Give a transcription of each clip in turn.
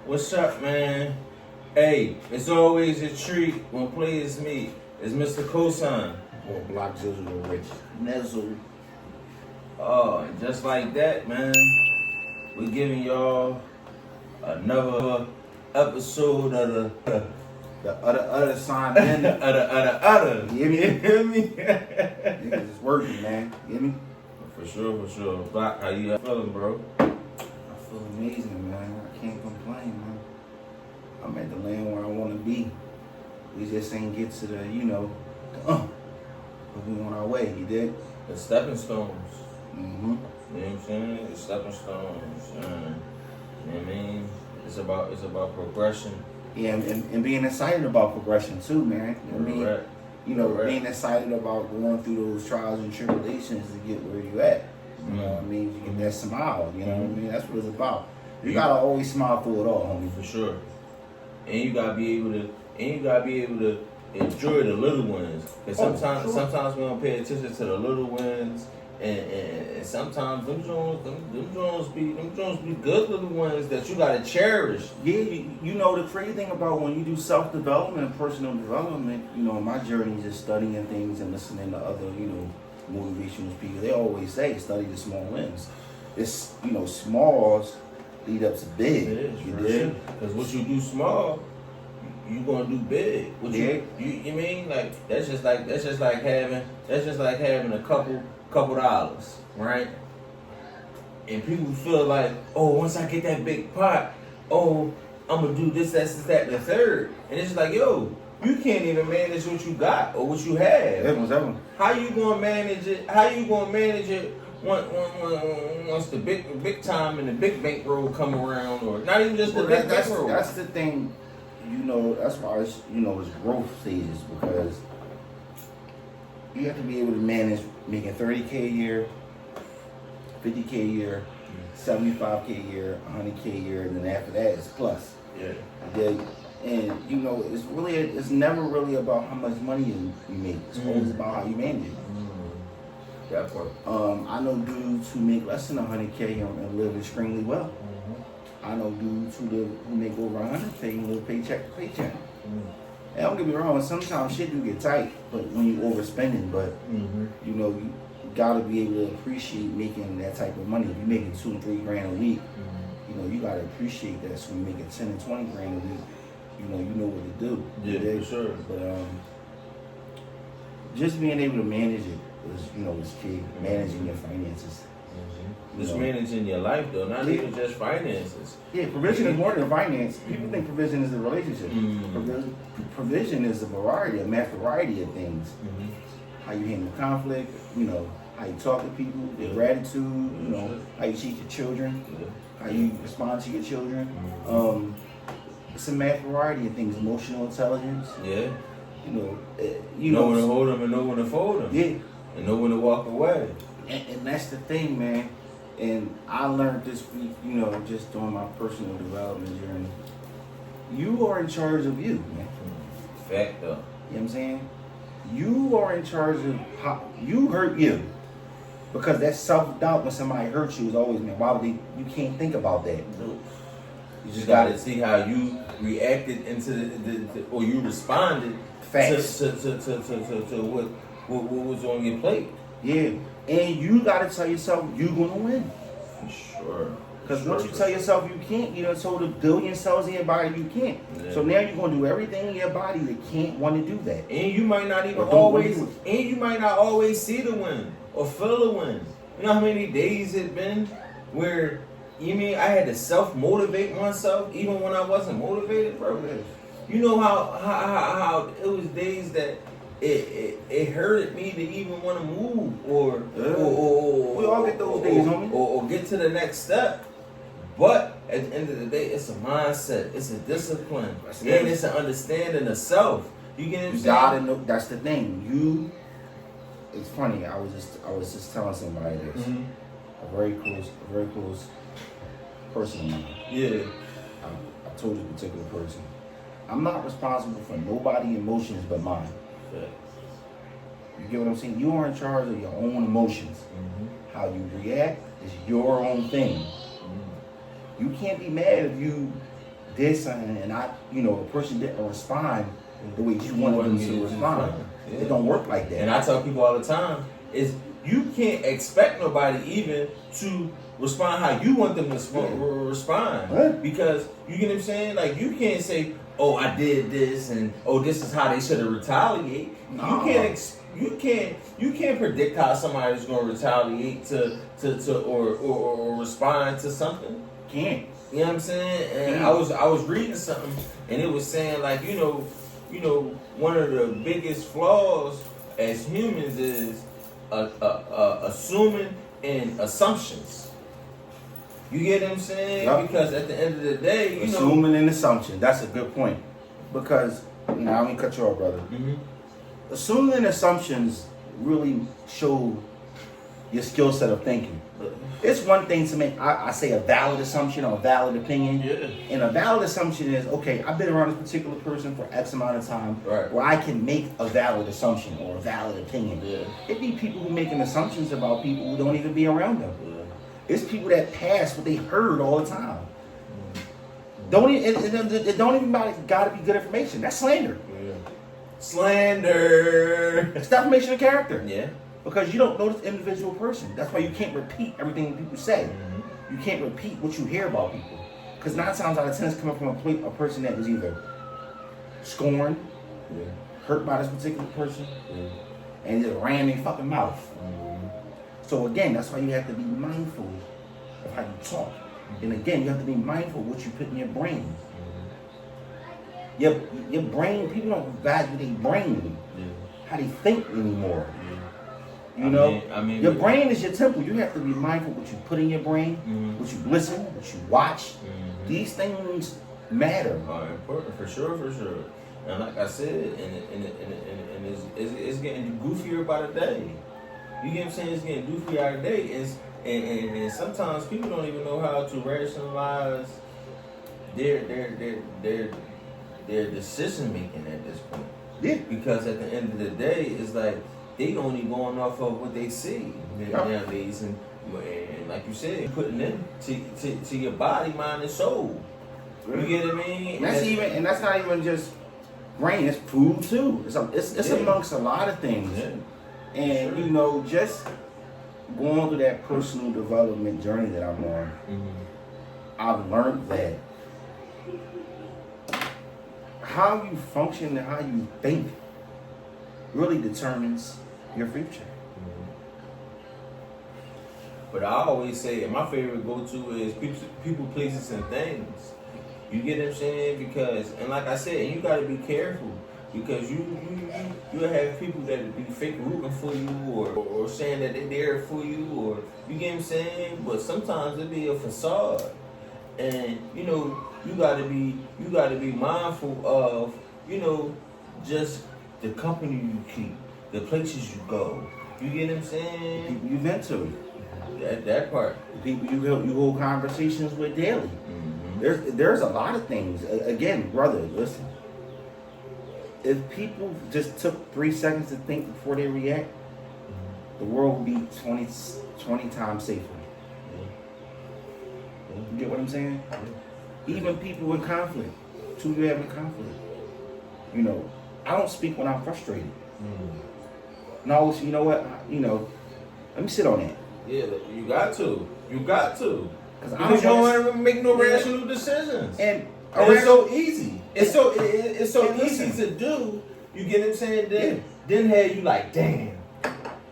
What's up, man? Hey, it's always a treat when players meet. It's Mr. Cosign. Or Block Zizzle Rich. Nezzle. Oh, and just like that, man, we're giving y'all another episode of The other sign in. the You You hear me? hear me? Niggas is working, man. You hear me? For sure. Block, how you feeling, bro? I feel amazing, man. I can't complain, man. I'm at the land where I want to be. We just ain't get to the, but we on our way, you did? The stepping stones. Mm-hmm. You know what I'm saying? The stepping stones. You know what I mean? It's about progression. Yeah, and being excited about progression too, man. I mean, Correct. being excited about going through those trials and tribulations to get where you at. You know what I mean? You get that smile, you know what I mean? That's what it's about. You gotta always smile through it all, homie. For sure. And you gotta be able to enjoy the little ones. Cause sometimes we don't pay attention to the little ones, and sometimes them Jones be good little ones that you gotta cherish. Yeah, you know the crazy thing about when you do self-development and personal development, my journey is just studying things and listening to other, motivational speakers. They always say study the small wins. It's, smalls lead up to big. It is, you for dig? sure. Cause what you do small, you gonna do big. What you mean? Like that's just like having a couple dollars, right? And people feel like, oh, once I get that big pot, oh, I'm gonna do this, that, and the third. And it's just like, yo, you can't even manage what you got or what you have. Everyone's. How you gonna manage it? Once the big time and the big bankroll come around, or not even just the big bankroll. That's the thing, that's why it's growth stages, because you have to be able to manage making $30K a year, $50K a year, $75K a year, $100K a year, and then after that it's plus. Yeah. And it's never really about how much money you make. It's always about how you manage it. That part. I know dudes who make less than $100K and live extremely well. I know dudes who make over $100K and live paycheck to paycheck. And don't get me wrong, sometimes shit do get tight, but when you overspending, but you gotta be able to appreciate making that type of money. If you're making $2 and $3 grand a week, you gotta appreciate that. So when you're making 10 and 20 grand a week, you know what to do. Yeah, for sure. But just being able to manage it is key. Managing your finances. Just managing your life though, not even just finances. Yeah, provision is more than finance. People think provision is a relationship. Provision is a variety of things. How you handle conflict, how you talk to people, your gratitude, how you treat your children, how you respond to your children. It's a math variety of things. Emotional intelligence. Yeah. Know when to hold them and know when to fold them. Yeah. And know when to walk away. And that's the thing, man. And I learned this week, just doing my personal development journey. You are in charge of you, man. Fact though. You know what I'm saying? You are in charge of how you hurt you. Because that self-doubt when somebody hurts you is always, man, you can't think about that. You just gotta see how you reacted into or you responded to what was on your plate. Yeah. And you gotta tell yourself you're gonna win. For sure. Because once you tell yourself you can't, you told a billion cells in your body you can't. Yeah. So now you're gonna do everything in your body that can't want to do that. And you might not even always see the win or feel the win. You know how many days it's been where I had to self-motivate myself even when I wasn't motivated, bro? You know how it was days that it hurted me to even want to move or we all get those days, homie. Or get to the next step. But at the end of the day, it's a mindset, it's a discipline, and it's an understanding of self. You get what I'm saying? Gotta know. That's the thing. It's funny. I was just telling somebody this. A very close person of mine. Yeah. I told this particular person, I'm not responsible for nobody's emotions but mine. Yeah. You get what I'm saying? You are in charge of your own emotions. How you react is your own thing. You can't be mad if you did something and the person didn't respond the way you wanted them to respond. Yeah. It don't work like that. And I tell people all the time, is you can't expect nobody even to respond how you want them to respond. What? Because, you get what I'm saying? Like, you can't say, oh, I did this, and oh, this is how they should have retaliated. No. You can't predict how somebody's going to retaliate or respond to something. Can't. You know what I'm saying? And I was reading something, and it was saying, like, one of the biggest flaws as humans is assuming and assumptions. You get what I'm saying? Yep. Because at the end of the day, assuming an assumption. That's a good point. Because now let me cut you off, brother. Mm-hmm. Assuming and assumptions really show your skill set of thinking. It's one thing to make, I say, a valid assumption or a valid opinion. Yeah. And a valid assumption is, okay, I've been around this particular person for X amount of time, right, where I can make a valid assumption or a valid opinion. Yeah. It be people who making assumptions about people who don't even be around them. Yeah. It's people that pass what they heard all the time. It don't even gotta be good information. That's slander. Yeah. Slander. It's defamation of character. Yeah. Because you don't know this individual person. That's why you can't repeat everything people say. Mm-hmm. You can't repeat what you hear about people. Because 9 times out of 10 it's coming from a person that was either scorned, hurt by this particular person, and just ran their fucking mouth. Mm-hmm. So again, that's why you have to be mindful of how you talk. And again, you have to be mindful of what you put in your brain. Your brain, people don't value their brain, how they think anymore. You know, your brain is your temple. You have to be mindful what you put in your brain, what you listen, what you watch. These things matter. Important, for sure. And like I said, and it's getting goofier by the day. You get what I'm saying? It's getting goofier by the day. And sometimes people don't even know how to rationalize their decision making at this point. Yeah. Because at the end of the day, it's like they only going off of what they see nowadays, and like you said, putting in to your body, mind, and soul. You get what I mean? And that's not even just brain. It's food too. It's amongst a lot of things. Yeah. And just going through that personal development journey that I'm on, I've learned that how you function and how you think really determines your future. But I always say, and my favorite go-to is people, places, and things. You get what I'm saying? Because, and like I said, you got to be careful, because you have people that be fake rooting for you or saying that they're there for you, or you get what I'm saying? But sometimes it be a facade, and you got to be mindful of just the company you keep, the places you go. You get what I'm saying? People you vent to. That part. People you hold conversations with daily. There's a lot of things. Again, brother, listen. If people just took 3 seconds to think before they react, the world would be 20 times safer. You get what I'm saying? Even people in conflict, two you having conflict. I don't speak when I'm frustrated. No, you know what? Let me sit on that. Yeah, you got to. Because don't you don't want to make no rational decisions. And it's so easy. It's so easy listen. to do. You get what I'm saying? Then have you like, damn.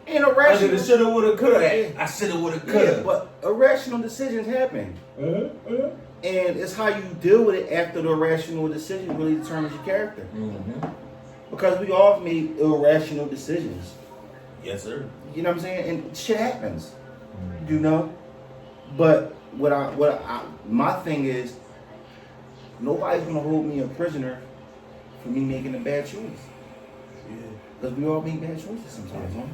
And irrational. I shoulda, woulda, coulda. I shoulda, woulda, coulda. Yeah, but irrational decisions happen. And it's how you deal with it after the irrational decision really determines your character. Because we all made irrational decisions. Yes, sir. You know what I'm saying? And shit happens. But my thing is, nobody's gonna hold me a prisoner for me making a bad choice. Because we all make bad choices sometimes, huh?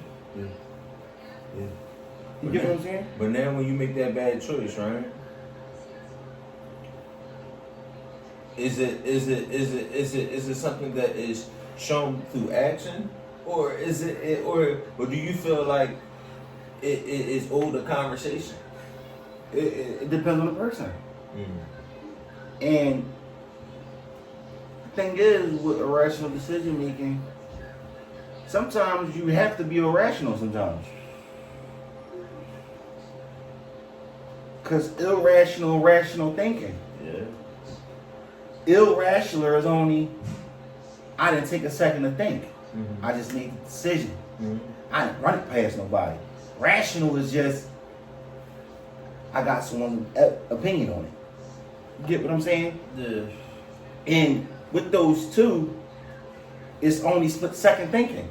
You get what I'm saying? But now when you make that bad choice, right? Is it something that is shown through action, or or do you feel like it is older conversation? It depends on the person. And thing is with irrational decision making, sometimes you have to be irrational sometimes. Because rational thinking. Yeah. Irrational is only, I didn't take a second to think. I just made the decision. I didn't run it past nobody. Rational is just, I got someone's opinion on it. You get what I'm saying? Yeah. And with those two, it's only split second thinking.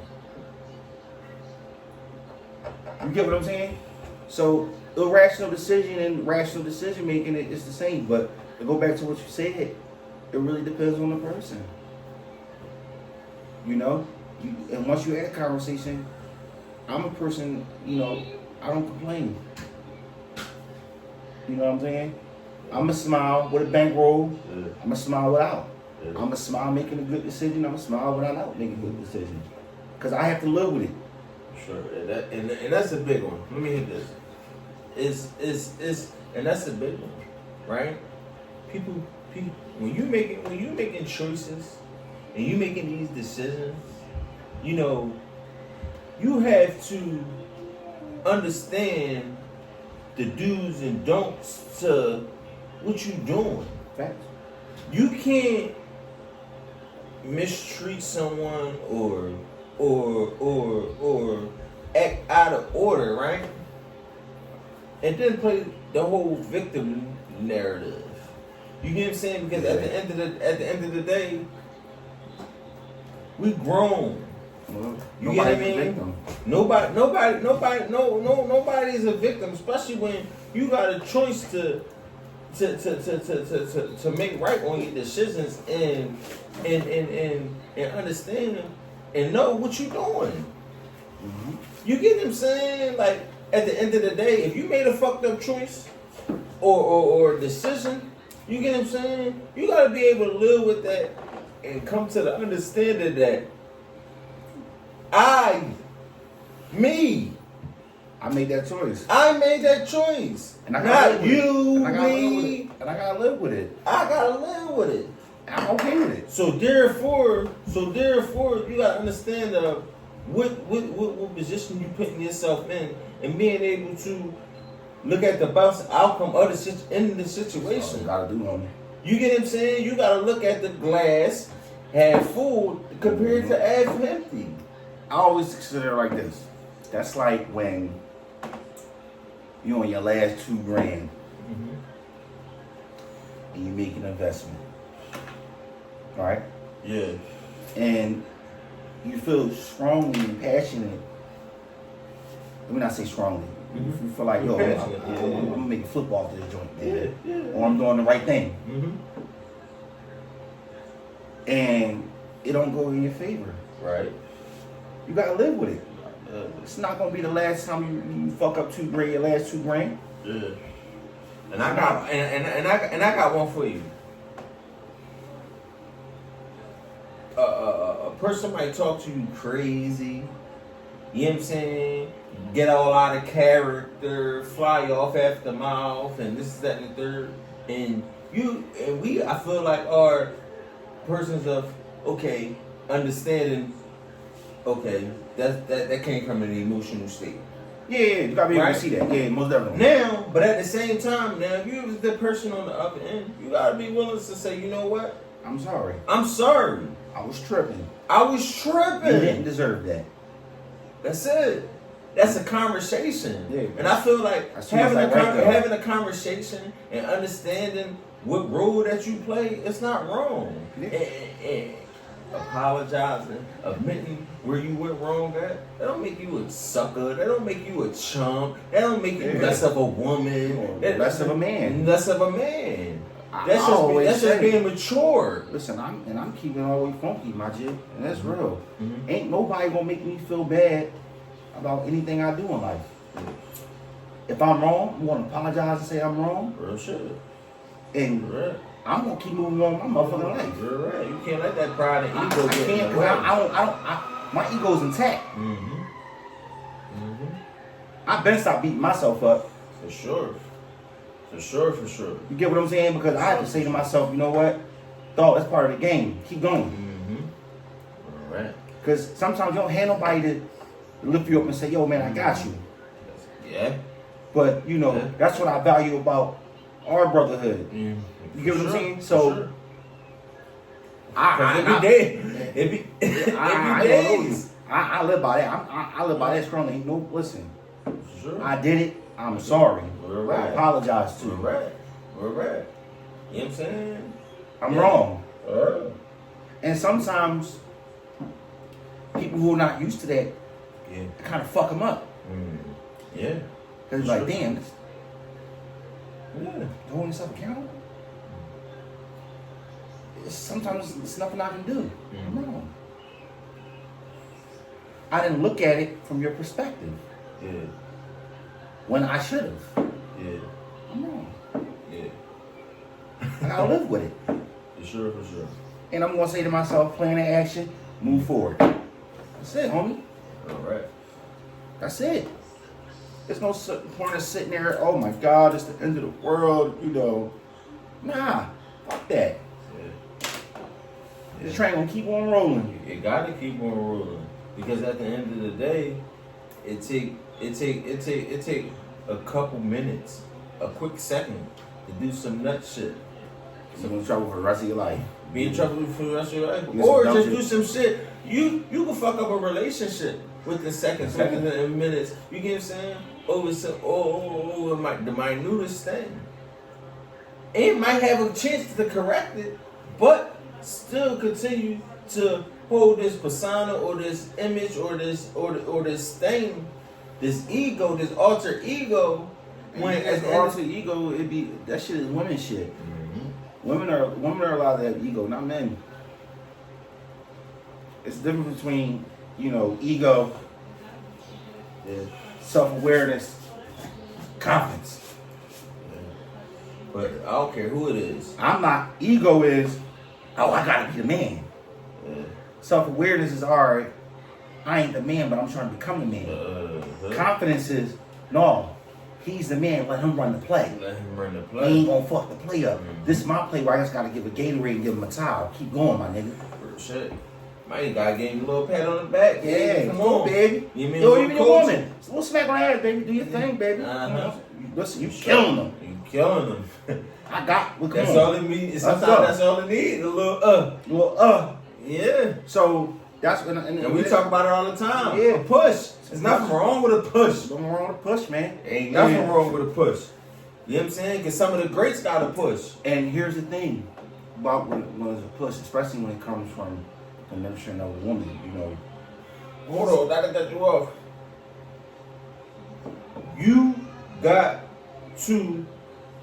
You get what I'm saying? So irrational decision and rational decision making is the same. But to go back to what you said, it really depends on the person. You know? And once you had a conversation, I'm a person, you know, I don't complain. You know what I'm saying? I'm a smile with a bankroll. Yeah. I'm a smile without. Yeah. I'm a smile making a good decision. I'm a smile without making a good decision. Because I have to live with it. Sure. And that's a big one. Let me hit this. And that's a big one, right? People when you making choices and you making these decisions, you know, you have to understand the do's and don'ts to what you doing. Facts. You can't mistreat someone or act out of order, right? And then play the whole victim narrative. You get what I'm saying? Because at the end of the day, we grown. Well, You get what I mean? Nobody is a victim, especially when you got a choice to make right on your decisions and understand them and know what you're doing. You get what I'm saying? Like at the end of the day, if you made a fucked up choice or decision, you get what I'm saying? You gotta be able to live with that and come to the understanding that I made that choice. I made that choice. And I not you, me. And I gotta live with it. I gotta live with it. I'm okay with it. So therefore, you gotta understand what position you putting yourself in and being able to look at the best outcome of the situation. You gotta do, homie. You get what I'm saying? You gotta look at the glass half full compared to half empty. I always consider it like this. That's like when you on your last $2,000 and you make an investment. Right? Yeah. And you feel strongly and passionate. Let me not say strongly. You feel like, yo, I'm gonna make a flip off this joint, man. Yeah. Or I'm doing the right thing. And it don't go in your favor. Right. You gotta live with it. It's not gonna be the last time you fuck up $2,000, your last $2,000. Yeah. And I got one for you. A person might talk to you crazy. You know what I'm saying? Get all out of character, fly you off after the mouth, and this, that, and the third. And we, I feel like, are persons of understanding. Okay, that came from an emotional state. Yeah, you gotta be able to see that. Yeah, most definitely. Now, but at the same time, now if you was the person on the other end, you gotta be willing to say, you know what? I'm sorry. I'm sorry. I was tripping. You didn't deserve that. That's it. That's a conversation. Yeah. And I feel like having a a conversation and understanding what role that you play, it's not wrong. Yeah. And apologizing, admitting where you went wrong at, that don't make you a sucker, that don't make you a chump, that don't make you less of a woman, less of a man. That's just being mature. Listen, I'm keeping it all the way funky, my G, and that's real. Ain't nobody gonna make me feel bad about anything I do in life. If I'm wrong, I'm gonna apologize and say I'm wrong. Real shit. And I'm gonna keep moving on my motherfucking life. You're right. You can't let that pride and ego get in the way. My ego's intact. I've been stopped beating myself up. For sure. You get what I'm saying? Because I have to say to myself, you know what? Dog, that's part of the game. Keep going. Mm-hmm. All right. Because sometimes you don't have nobody to lift you up and say, yo, man, I got you. Yeah. But, you know, that's what I value about our brotherhood. Mm. You get what I'm saying? For So, sure. I live by that. I live by that strongly. No, listen. Sure. I did it. I'm sorry. Right. I apologize to you. We're right. You know what I'm saying? I'm wrong. Right. And sometimes people who are not used to that kind of fuck them up. Yeah. Because like, damn, Yeah. holding yourself accountable. Sometimes it's nothing I can do. I'm wrong. I didn't look at it from your perspective. Yeah. When I should have. Yeah. I'm wrong. Yeah. I gotta live with it. For sure. And I'm gonna say to myself, plan of action, move forward. That's it, homie. All right. That's it. There's no point of sitting there, oh my God, it's the end of the world, you know. Nah, fuck that. The train gonna keep on rolling. You gotta keep on rolling. Because at the end of the day, it take a couple minutes, a quick second to do some nut shit. You're gonna trouble for the rest of your life. Be in trouble for the rest of your life. Do Or some just dumb do some shit. You can fuck up a relationship within seconds, within minutes. You get what I'm saying? Over the minutest thing. And might have a chance to correct it, but still continue to hold this persona or this image or this thing, this ego, this alter ego. When as alter ego, it be that shit is women shit. Mm-hmm. Women are allowed to have ego, not men. It's the difference between, you know, ego, self-awareness, confidence. But I don't care who it is. I'm not. Ego is, oh, I gotta be the man. Yeah. Self-awareness is, all right, I ain't the man, but I'm trying to become the man. Confidence is, no, he's the man, let him run the play. Let him run the He play. ain't gonna fuck the play up. Mm-hmm. This is my play where I just gotta give a Gatorade and give him a towel. Keep going, my nigga. For shit. Man, you gotta give him a little pat on the back. Yeah, come on, baby. You mean Yo, even your coach? woman. A little smack on the ass, baby. Do your thing, baby. Uh-huh. Listen, you killing them. You killing them. I got. Well, That's on. all it means. Sometimes that's all it needs. A little Yeah. So that's and we talk about it all the time. Yeah. A push. There's nothing wrong with a push. Nothing wrong with a push, man. Ain't nothing wrong with a push. You know what I'm saying? Because some of the greats got a push. And here's the thing about when it's a push, especially when it comes from the nurturing of a woman, you know. Hold on, I got you off. You got to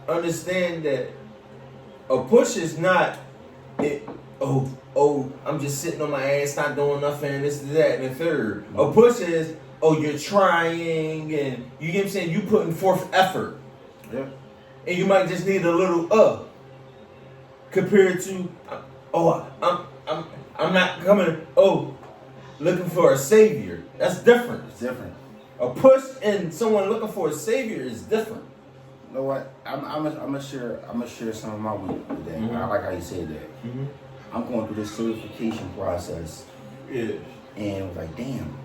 understand that a push is not it. Oh, I'm just sitting on my ass, not doing nothing, this, that, and the third. A push is, you're trying, and you get what I'm saying, you putting forth effort. Yeah. And you might just need a little compared to, I'm not coming, looking for a savior. That's different. It's different. A push and someone looking for a savior is different. You know what? I'm gonna share some of my week with that. Mm-hmm. I like how you said that. Mm-hmm. I'm going through this certification process. Yeah. And I was like, damn.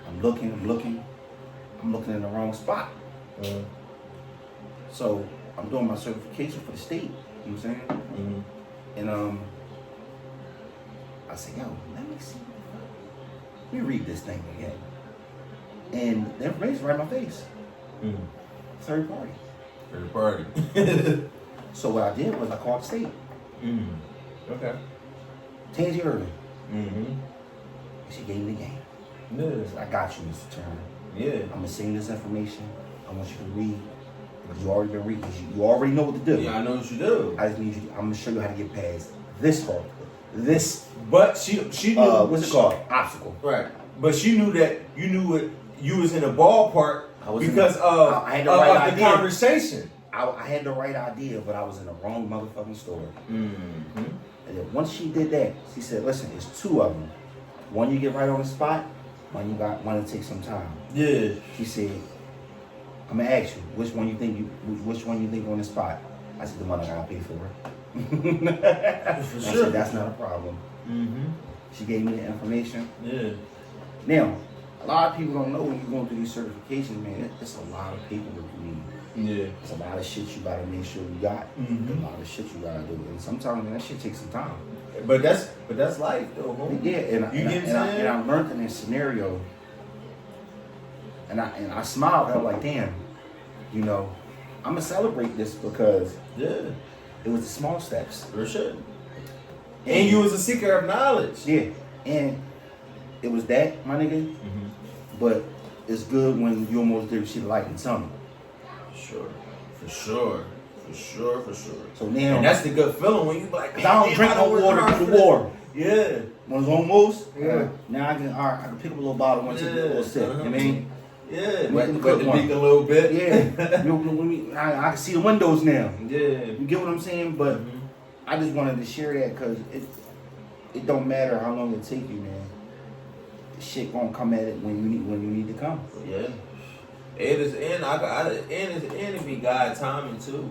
I'm looking in the wrong spot. Mm-hmm. So I'm doing my certification for the state. You know what I'm saying? Mm-hmm. And I said, yo, let me see. Let me read this thing again. And the information's right in my face. Mm-hmm. Third party. Third party. So what I did was I called the state. Mm-hmm. Okay. Tansy Irvin. Mm-hmm. And she gave me the game. Yeah. I said, I got you, Mr. Turner. Yeah. I'm gonna send you this information. I want you to read. Because you already been reading. You already know what to do. Yeah, I know what you do. I just need you. I'm gonna show you how to get past this hurdle. This. But she knew. What's it called? Obstacle. Right. But she knew that you knew what you was in the ballpark because I had the right the idea. conversation. I had the right idea, but I was in the wrong motherfucking store. Mm-hmm. And then once she did that, she said, "Listen, it's two of them. One you get right on the spot. One to take some time." Yeah. She said, "I'm gonna ask you which one you think on the spot." I said, "The one I gotta pay for." I For said, sure. that's not a problem. Mm-hmm. She gave me the information. Yeah. Now, a lot of people don't know when you're going through these certifications, man, it's a lot of paperwork you need. Yeah. It's a lot of shit you gotta make sure you got. Mhm. A lot of shit you gotta do. And sometimes, man, that shit takes some time. But that's life though, homie. Yeah, and I learned in this scenario, and I smiled. I was like, damn, you know, I'm gonna celebrate this because Yeah. it was the small steps. For sure. And you was a seeker of knowledge. Yeah, and it was that, my nigga. Mm-hmm. But it's good when you almost did shit like in summer. For sure. So now, And that's the good feeling when you be like, cause I don't drink no water through the war. Yeah. When it's almost, Yeah. now I can pick up a little bottle and take a little sip. You know what I mean? Yeah. Make them But cook the one. beak a little bit. Yeah, I can see the windows now. Yeah. You get what I'm saying? But Mhm. I just wanted to share that because it don't matter how long it take you, man. Shit gonna come at it when you need to come. Yeah. It is, and it be God timing too,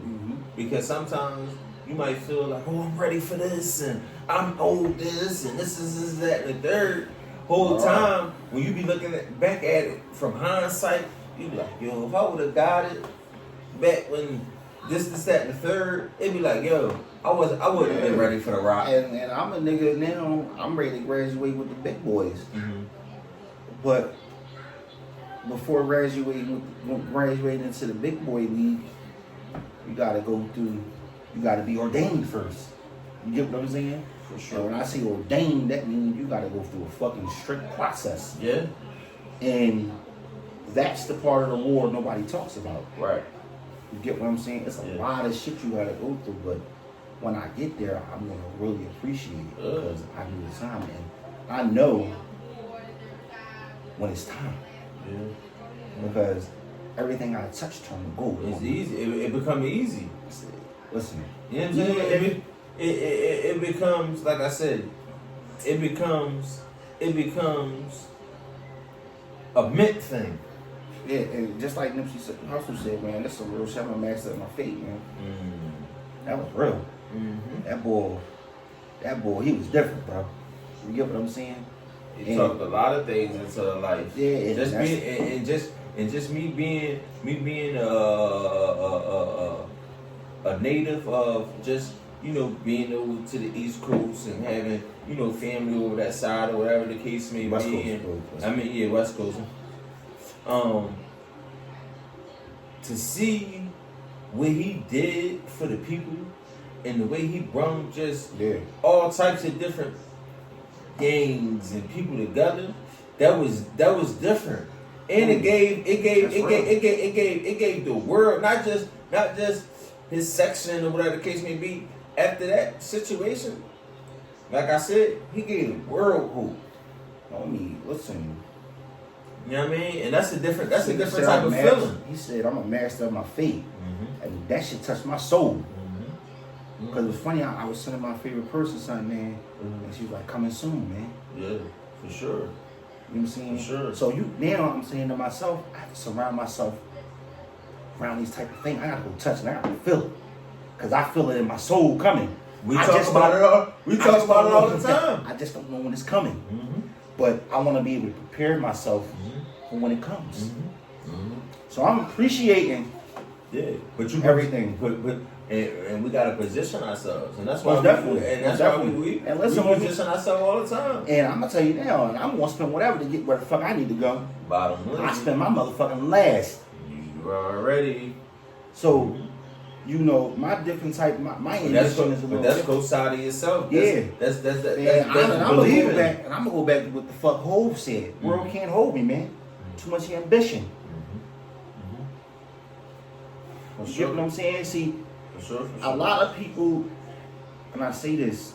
because sometimes you might feel like, oh, I'm ready for this, and I'm owed this, and this is that, and the third. Whole time when you be looking back at it from hindsight, you be like, yo, if I would have got it back when this, that, and the third, it'd be like, yo, I wouldn't have been ready for the rock. And I'm a nigga now. I'm ready to graduate with the big boys. Mm-hmm. But before graduating into the big boy league, you gotta be ordained first. You get what I'm saying? For sure. And when I say ordained, that means you gotta go through a fucking strict process. Yeah. And that's the part of the war nobody talks about. Right. You get what I'm saying? It's a Yeah. lot of shit you gotta go through, but when I get there, I'm gonna really appreciate it because I do the time and I know when it's time. Yeah. Because everything I touch turn to gold. It's easy. It become easy. Listen, You know what I'm saying? It becomes, like I said, it becomes a mint thing. yeah, and just like Nipsey Hussle said, man, that's some real shit. I'm a master of my fate, man. That was real. Mm-hmm. That boy, he was different, bro. You get what I'm saying? He talked a lot of things into life. Yeah, just me being a native of just, you know, being over to the East Coast and having, you know, family over that side or whatever the case may West be. Coast, West Coast. To see what he did for the people and the way he brought just all types of different gangs and people together, that was different. And it gave the world, not just his section or whatever the case may be. After that situation, like I said, he gave the world hope. Homie, listen. You know what I mean? And that's a different type of feeling. He said, I'm a master of my fate. And that shit touched my soul. Because it was funny, I was sending my favorite person something, man. And she was like, coming soon, man. Yeah, for sure. You know what I'm saying? For sure. So now I'm saying to myself, I have to surround myself around these type of things. I gotta go touch it. I gotta feel it. Because I feel it in my soul coming. We talk about it all the time. I just don't know when it's coming. But I want to be able to prepare myself for when it comes. So I'm appreciating everything. And we gotta position ourselves, and that's why Most definitely. we And listen, we position ourselves all the time. And I'm gonna tell you now, and I'm gonna spend whatever to get where the fuck I need to go. Bottom line, I spend my motherfucking last. You already. So, you know, my different type, my ambition is a little. But that's go side of yourself. That's I'm gonna go back to what the fuck Hov said. World can't hold me, man. Too much ambition. You get what I'm saying? See, for sure. a lot of people, and I say this,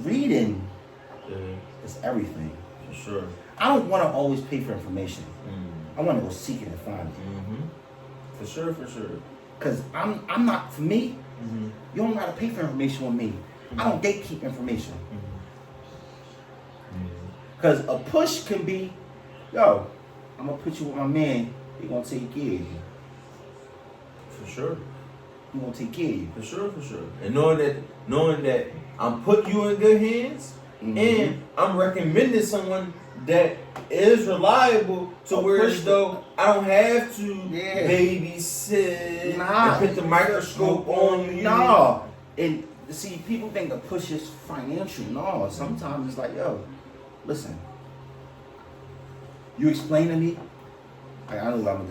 reading is everything. For sure. I don't want to always pay for information. I want to go seek it and find it. For sure. Because I'm not, for me, you don't got to pay for information with me. I don't gatekeep information. Because a push can be, yo, I'm going to put you with my man, he going to take care of you. For sure. He gonna take care of you. For sure. And knowing that I'm putting you in good hands, and I'm recommending someone that is reliable to where as though I don't have to babysit and put the microscope on you. Nah. And see, people think the push is financial. No, sometimes it's like, yo, listen. You explain to me, I know what I'm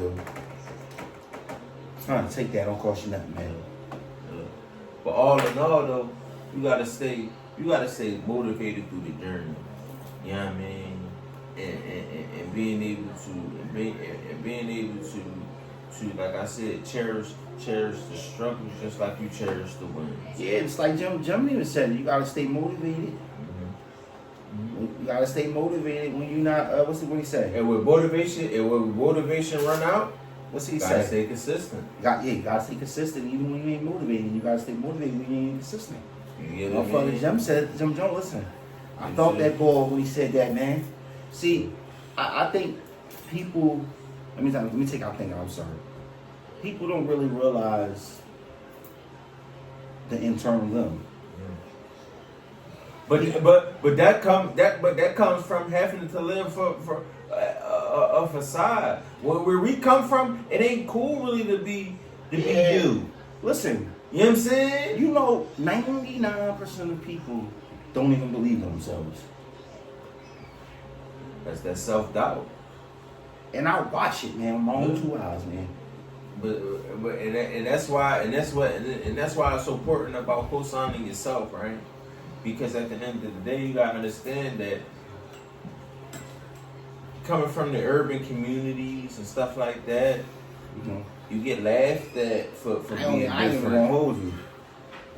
gonna do. Take that, don't cost you nothing, man. Yeah. But all in all, though, you gotta stay motivated through the journey. You know what I mean? And being able to like I said, cherish the struggles just like you cherish the wins. Yeah, it's like Jim even said, you gotta stay motivated. You gotta stay motivated when you're not. What he say? And when motivation run out, what's he say? Gotta stay consistent. You gotta stay consistent even when you ain't motivated. You gotta stay motivated when you ain't consistent. You know what I mean? Jim Jones, listen. I thought that ball when he said that, man. See, I think people. Let me take out thinking. I'm sorry. People don't really realize the internal limb. But that comes from having to live for a facade. Where we come from, it ain't cool really to be you. Listen, you know what I'm saying? You know, 99% of people don't even believe in themselves. That's that self-doubt. And I watch it, man, with my own 2 eyes, man. But that's why it's so important about co-signing yourself, right? Because at the end of the day, you gotta understand that coming from the urban communities and stuff like that, you get laughed at for being different. I ain't even gonna hold you.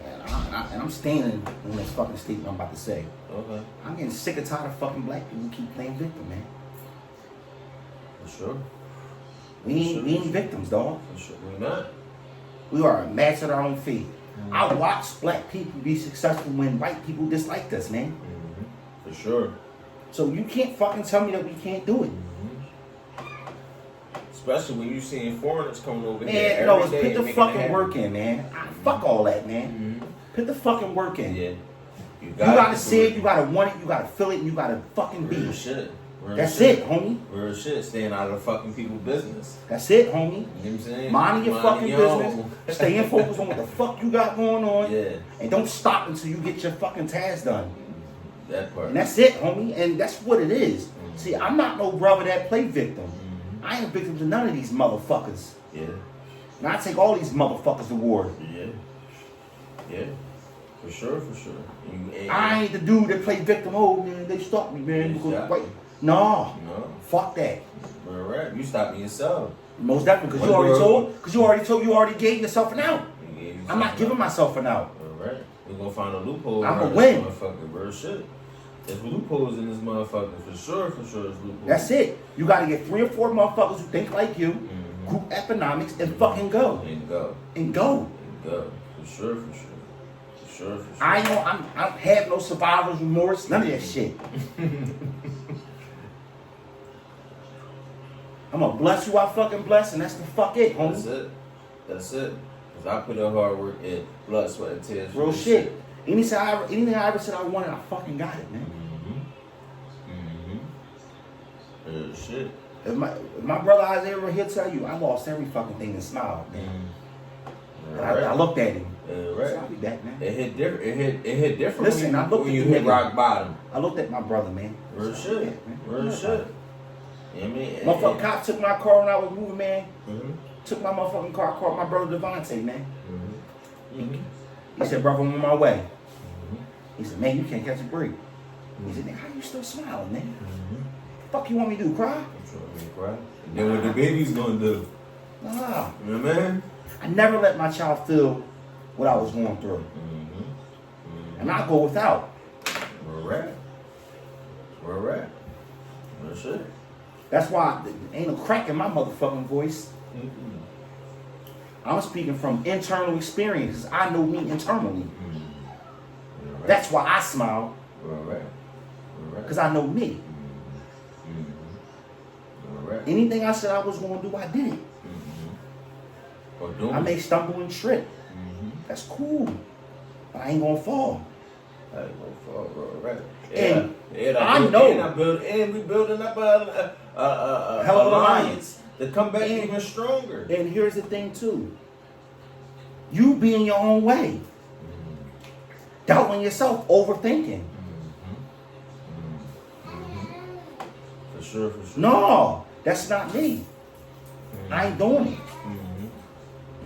And I'm standing on this fucking statement I'm about to say. Okay. I'm getting sick and tired of fucking black people who keep playing victim, man. For sure. We ain't victims, dog. For sure. We're not. We are a match at our own feet. I watched black people be successful when white people disliked us, man. For sure. So you can't fucking tell me that we can't do it. Especially when you seeing foreigners coming over man, here. Man, no, put the fucking work in, man. Fuck all that, man. Put the fucking work in. Yeah. You gotta see it, you gotta want it, you gotta feel it, and you gotta fucking be it. Shit. That's it, homie. Real shit. Staying out of the fucking people business. That's it, homie. You know what I'm saying? Minding your fucking business. Staying focused on what the fuck you got going on. Yeah. And don't stop until you get your fucking task done. That part. And that's it, homie. And that's what it is. See, I'm not no brother that play victim. I ain't a victim to none of these motherfuckers. Yeah. And I take all these motherfuckers to war. Yeah. For sure. I ain't the dude that play victim. Oh man, they stopped me, man. Because no. Fuck that. Right. You stopped me yourself. Most definitely, because you already gave yourself an out. I'm not giving myself an out. All right. We're gonna find a loophole. I'm gonna win. Motherfucker, bro. Shit. There's loopholes in this motherfucker for sure. There's loopholes. That's it. You gotta get 3 or 4 motherfuckers who think like you, group economics, and fucking go. And go. For sure. I don't have no survivor's remorse. None of that shit. I'm gonna bless who I fucking bless, and that's the fuck it, homie. That's it. Cause I put in hard work in blood, sweat, and tears. Real shit. Anything I ever said I wanted, I fucking got it, man. Real shit. If my brother Isaiah ever he'll tell you, I lost every fucking thing and smiled, man. I looked at him. Right. So I'll be back, man. It hit different. It hit different. Listen, I looked when at you the hit nigga. rock bottom. I looked at my brother, man. Real shit. Man. Real shit. You know what I mean? Motherfucking cop took my car when I was moving, man. Took my motherfucking car, called my brother Devontae, man. He said, brother, I'm on my way. He said, man, you can't catch a break. He said, nigga, how you still smiling, man? Fuck you want me to do, cry? I'm trying to cry. And then what the baby's gonna do? Nah. You know what I mean? I never let my child feel what I was going through. And I go without. We're right. Real shit. That's why there ain't no crack in my motherfucking voice. I'm speaking from internal experiences. I know me internally. That's why I smile. Because I know me. Anything I said I was going to do, I did it. Or doing I may stumble and trip. That's cool. But I ain't gonna fall. I ain't gonna fall, bro. Right. And I know. And we building up a hell of an alliance to come back even stronger. And here's the thing too. You be in your own way. Doubting yourself, overthinking. For sure. No, that's not me. I ain't doing it.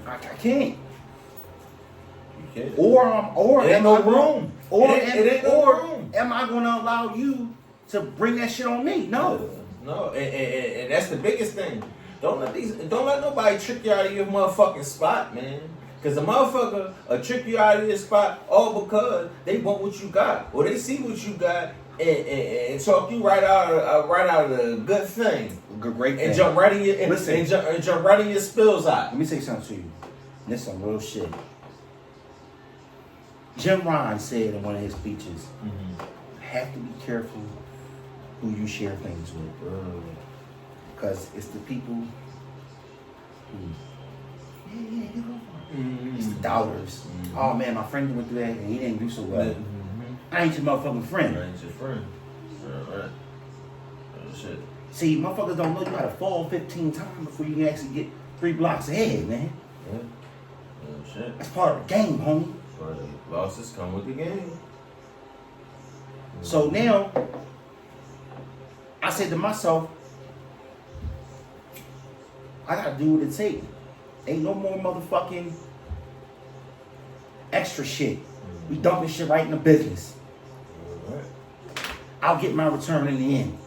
I can't. You can't. Or it ain't no room. Am I gonna allow you to bring that shit on me? No. No, and that's the biggest thing. Don't let nobody trick you out of your motherfucking spot, man. Cause the motherfucker trick you out of your spot all because they want what you got, or they see what you got, and talk you right out of the good thing, Great thing. and jump right in your and jump right in your spills out. Let me say something to you. This some real shit. Jim Ron said in one of his speeches, "Have to be careful who you share things with, because it's the people who." It's the doubters. Oh man, my friend went through that and he didn't do so well. I ain't your motherfucking friend. I ain't your friend. Alright. Oh shit. See, motherfuckers don't know you gotta fall 15 times before you can actually get 3 blocks ahead, man. Yeah. Oh shit. That's part of the game, homie. But losses come with the game. So now, I said to myself, I gotta do what it takes. Ain't no more motherfucking extra shit. We dumping shit right in the business. Alright. I'll get my return in the end.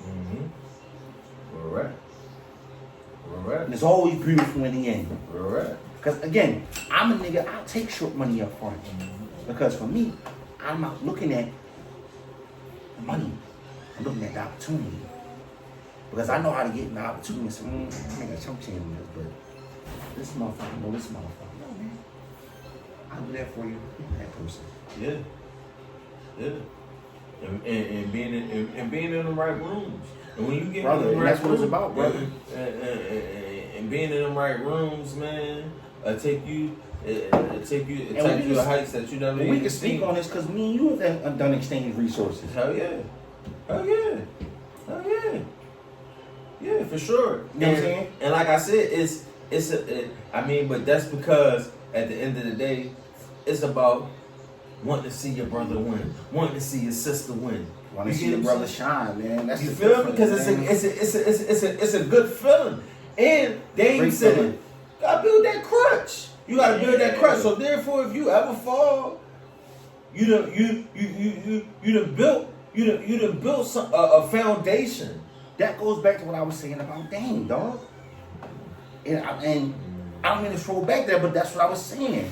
Alright. And it's always beautiful in the end. Alright. Because again, I'm a nigga, I'll take short money up front. Because for me, I'm not looking at the money. I'm looking at the opportunity. Because I know how to get in the opportunity. So, I ain't got chunk change in this, but this motherfucker, no, this motherfucker. No, man. I'll do that for you. That person. Yeah. And being in the right rooms. And when you get brother, in the right that's what it's about, brother. And being in the right rooms, man, take you to heights that you never. We can speak on this because me and you have done exchange resources. Hell yeah. Yeah, for sure. You know what I'm saying? And like I said, but that's because at the end of the day, it's about wanting to see your brother win, wanting to see your sister win. Want to see your brother shine, man. That's you feel me? Because it's a good feeling. And they said, gotta build that crutch. You gotta build that crutch. So therefore, if you ever fall, you done built a foundation. That goes back to what I was saying about Dame, dog. And I don't mean to throw back there, but that's what I was saying.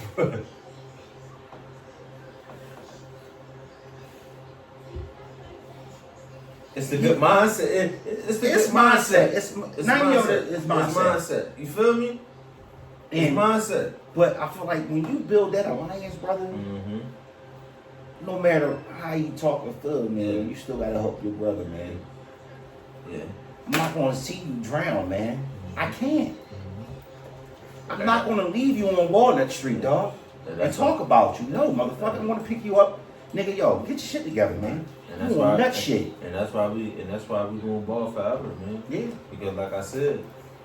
It's the good mindset. It's the good mindset. It's mindset. You feel me? It's mindset. But I feel like when you build that alliance, brother, no matter how you talk or feel, man, you still gotta help your brother, man. Yeah. I'm not gonna see you drown, man. I can't. I'm not gonna leave you on Walnut Street, dog, and talk about you. No, motherfucker, I wanna pick you up. Nigga, yo, get your shit together, man. And that's why shit. And that's why we gonna ball forever, man. Yeah. Because like I said,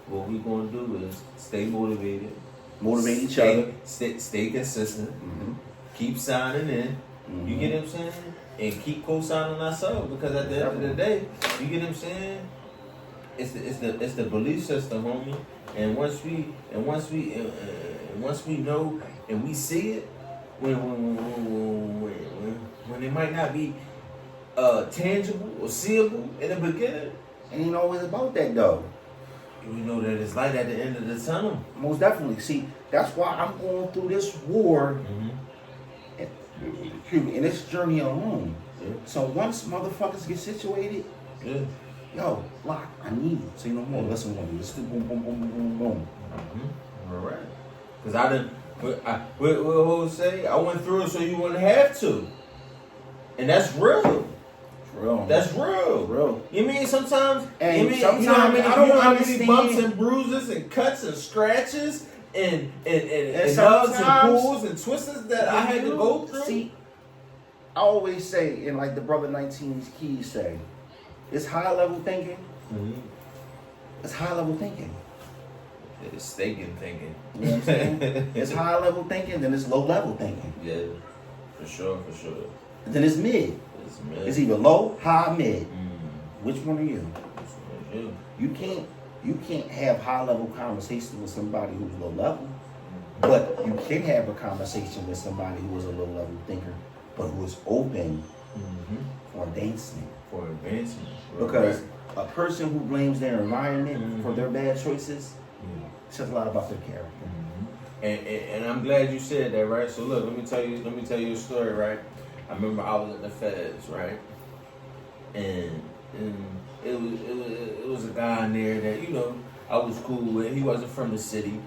what we gonna do is stay motivated. Motivate each other. Stay consistent. Keep signing in. You get what I'm saying? And keep co-signing ourselves, because at the end of the day, you get what I'm saying? It's the belief system, homie. And once we know and we see it, when it might not be tangible or seeable in the beginning, it ain't always about that though. We know that it's light at the end of the tunnel. Most definitely. See, that's why I'm going through this war and this journey alone. Yeah. So once motherfuckers get situated, yo, lock, I need you. Say no more. Listen, let's do boom, boom, boom, boom, boom. All right. Because I didn't. What say? I went through it so you wouldn't have to. And that's real. That's real. You mean sometimes? And you know how many I don't understand bumps and bruises and cuts and scratches and hugs and pulls and twists that I had to go through. See, I always say, and like the brother 19's Keys say, it's high level thinking. Mm-hmm. It's high level thinking. It's thinking. You know what I'm saying? It's high level thinking, then it's low level thinking. Yeah, for sure. Then it's mid. It's mid. It's either low, high, mid. Which one are you? Which one is you? You can't have high level conversation with somebody who's low level, but you can have a conversation with somebody who is a low level thinker, but who is open for advancement. For advancement. Because a person who blames their environment for their bad choices says a lot about their character. And I'm glad you said that, right? So look, let me tell you a story, right? I remember I was at the feds, right? And it was a guy in there that, I was cool with. He wasn't from the city.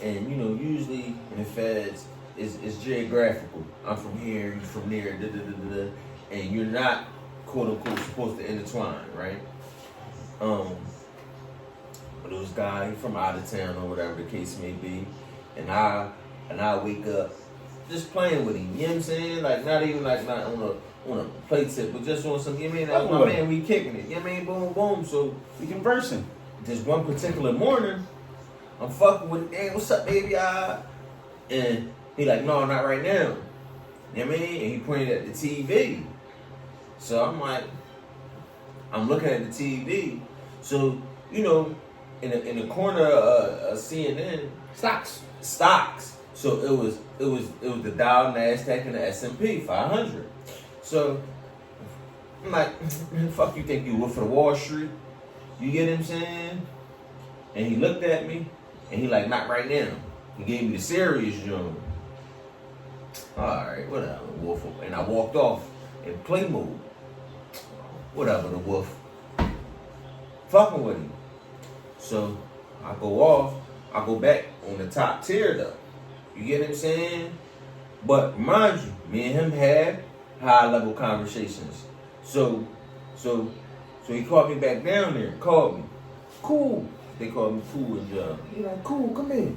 And, usually in the feds, it's geographical. I'm from here, you're from there, and you're not, quote unquote, supposed to intertwine, right? But it was a guy from out of town or whatever the case may be. And I wake up just playing with him, you know what I'm saying? Like, not even like not on a play tip, but just on some, you know what I mean? That's my man, we kicking it, you know what I mean? Boom, boom. So we conversing. Just one particular morning, I'm fucking with him, hey, what's up, baby? And he like, no, not right now. You know what I mean? And he pointed at the TV. So I'm like, I'm looking at the TV. So, in the corner of CNN, stocks. So it was the Dow, Nasdaq, and the S&P 500. So I'm like, fuck you think you work for Wall Street? You get what I'm saying? And he looked at me, and he like, not right now. He gave me the serious joint. All right, whatever, wolf. And I walked off in play mode. Whatever, the wolf. Fucking with him. So I go off. I go back on the top tier though. You get what I'm saying? But mind you, me and him had high level conversations. So he called me back down there. Called me. Cool. They called me cool and he like, cool, come here.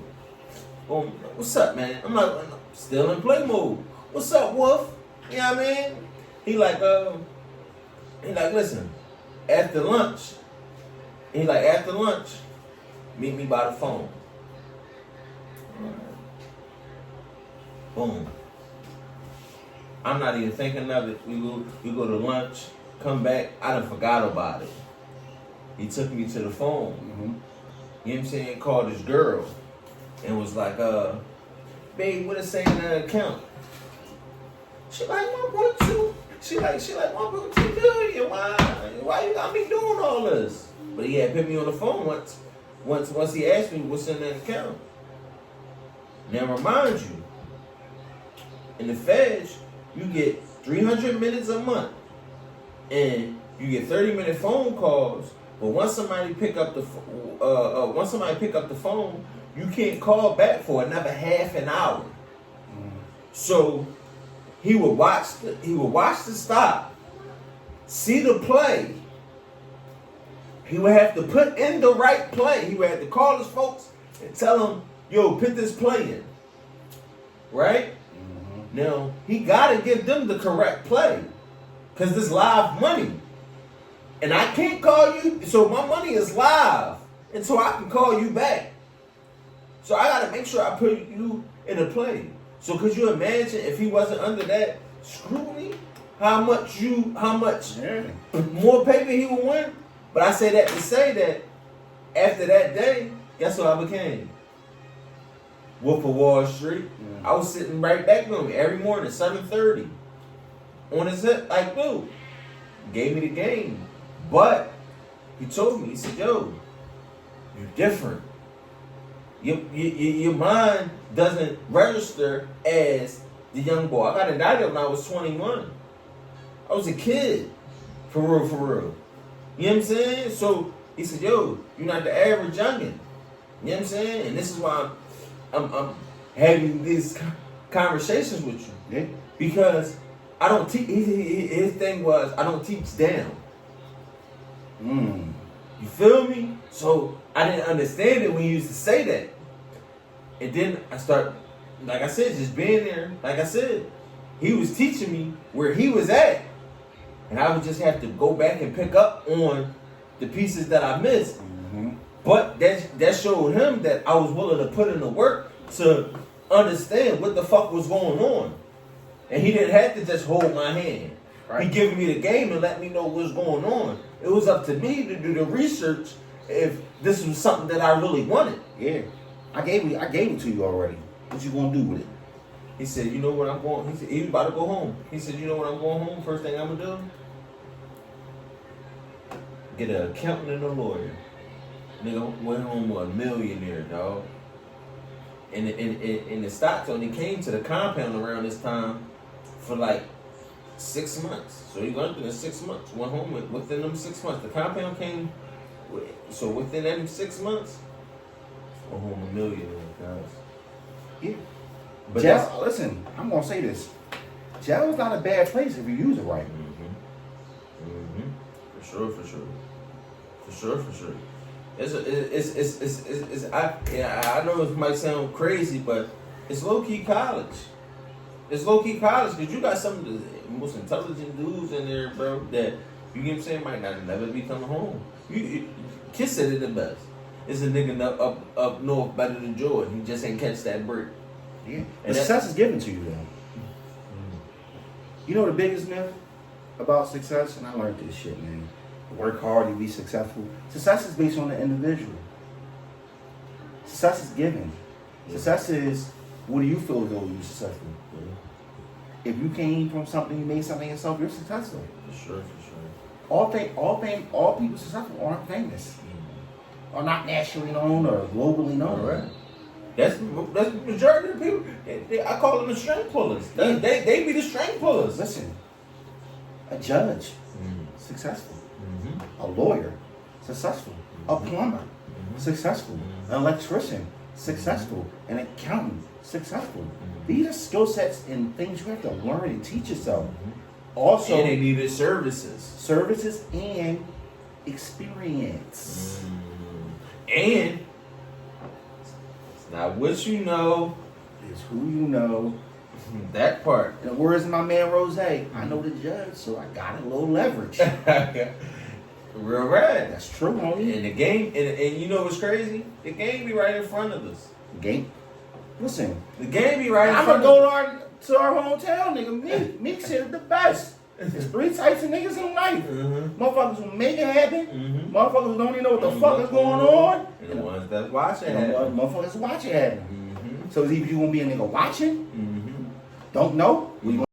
What's up, man? I'm like, still in play mode. What's up, Wolf? You know what I mean? He like, listen, after lunch, meet me by the phone. Boom. I'm not even thinking of it. We go to lunch, come back, I done forgot about it. He took me to the phone. You know what I'm saying? Called his girl and was like, babe, what is saying in the account? She like 1.2. She like 1.2 billion. Why you got me doing all this? But he had put me on the phone once he asked me what's in that account. Now remind you, in the feds, you get 300 minutes a month, and you get 30-minute phone calls. But once somebody pick up the phone, you can't call back for another half an hour. So he would watch the stop, see the play. He would have to put in the right play. He would have to call his folks and tell them, yo, put this play in. Right? Now, he got to give them the correct play. Because this live money. And I can't call you, so my money is live. And so I can call you back. So I got to make sure I put you in a play. So could you imagine if he wasn't under that scrutiny, how much more paper he would win? But I say that to say that after that day, guess what I became? Wolf of Wall Street. I was sitting right back with him every morning, 7:30. On his hip, like, dude, gave me the game. But he told me, he said, yo, you're different. Your mind doesn't register as the young boy. I got indicted when I was 21. I was a kid. For real. You know what I'm saying? So he said, yo, you're not the average youngin'. You know what I'm saying? And this is why I'm having these conversations with you. Yeah. Because I don't teach. His thing was, I don't teach down. You feel me? So I didn't understand it when you used to say that. And then I start, like I said, just being there. Like I said, he was teaching me where he was at. And I would just have to go back and pick up on the pieces that I missed. Mm-hmm. But that showed him that I was willing to put in the work to understand what the fuck was going on. And he didn't have to just hold my hand. Right. He giving me the game and let me know what's going on. It was up to me to do the research if this was something that I really wanted. Yeah. I gave it to you already. What you gonna do with it? He said, you know what I'm going, he said, he was about to go home. He said, you know what I'm going home? First thing I'm gonna do? Get an accountant and a lawyer. Nigga went home with a millionaire, dog. And the stocks only came to the compound around this time for like 6 months. So he went through in 6 months. Went home within them 6 months. The compound came, so within them 6 months, went home a millionaire, guys. Yeah. But jail, listen, I'm gonna say this. Jail is not a bad place if you use it right. Mm-hmm. Mm-hmm. For sure. I know it might sound crazy, but it's low key college. It's low key college because you got some of the most intelligent dudes in there, bro. That you get what I'm saying might not never be coming home. Kiss said it the best. It's a nigga up north better than Jordan. He just ain't catch that break. Yeah. And success is given to you though. You know the biggest myth about success, and I learned this shit, man. Work hard, you be successful. Success is based on the individual. Success is given. Yeah. Success is, what do you feel as though you're successful? Yeah. If you came from something, you made something yourself, you're successful. For sure. All people successful aren't famous, are not nationally known or globally known. All right. That's the majority of the people. I call them the string pullers. They be the string pullers. Listen, a judge, successful. A lawyer, successful. A plumber, successful. An electrician, successful. An accountant, successful. These are skill sets and things you have to learn and teach yourself. Also, and they needed services. Services and experience. And it's not what you know, It's who you know. that part. In the words of my man Rose, I know the judge, so I got a little leverage. Real right. That's true, homie. And the game, and you know what's crazy? The game be right in front of us. Game. Listen, The game be right in I'm front gonna of us. go to our hometown, nigga. Meek said the best. There's three types of niggas in life. Motherfuckers who make it happen. Motherfuckers who don't even know what the fuck is going on. And the ones that watch it. And motherfuckers watch it happen. So it's either you gonna be a nigga watching, don't know, or you